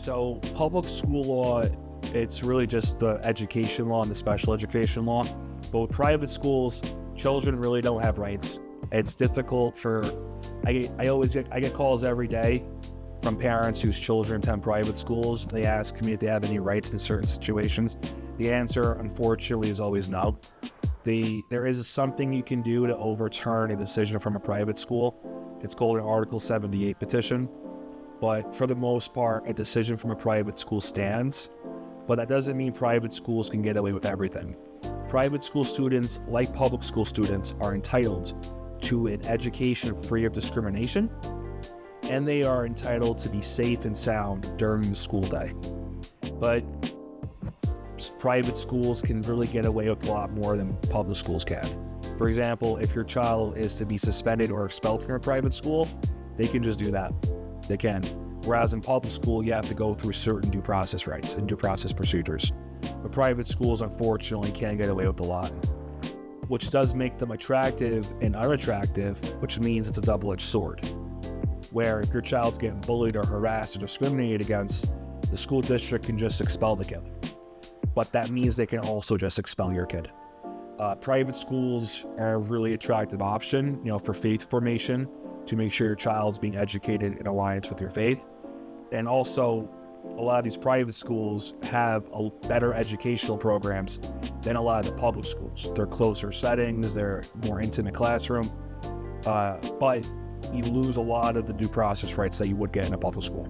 So public school law, it's really just the education law and the special education law. But with private schools, children really don't have rights. It's difficult for, I get calls every day from parents whose children attend private schools. They ask me if they have any rights in certain situations. The answer, unfortunately, is always no. There is something you can do to overturn a decision from a private school. It's called an Article 78 petition. But for the most part, a decision from a private school stands. But that doesn't mean private schools can get away with everything. Private school students, like public school students, are entitled to an education free of discrimination, and they are entitled to be safe and sound during the school day. But private schools can really get away with a lot more than public schools can. For example, if your child is to be suspended or expelled from a private school, they can just do that. They can. Whereas in public school, you have to go through certain due process rights and due process procedures. But private schools, unfortunately, can get away with a lot, which does make them attractive and unattractive, which means it's a double-edged sword. Where if your child's getting bullied or harassed or discriminated against, the school district can just expel the kid. But that means they can also just expel your kid. Private schools are a really attractive option, for faith formation, to make sure your child's being educated in alliance with your faith. And also, a lot of these private schools have better educational programs than a lot of the public schools. They're closer settings, they're more intimate classroom, but you lose a lot of the due process rights that you would get in a public school.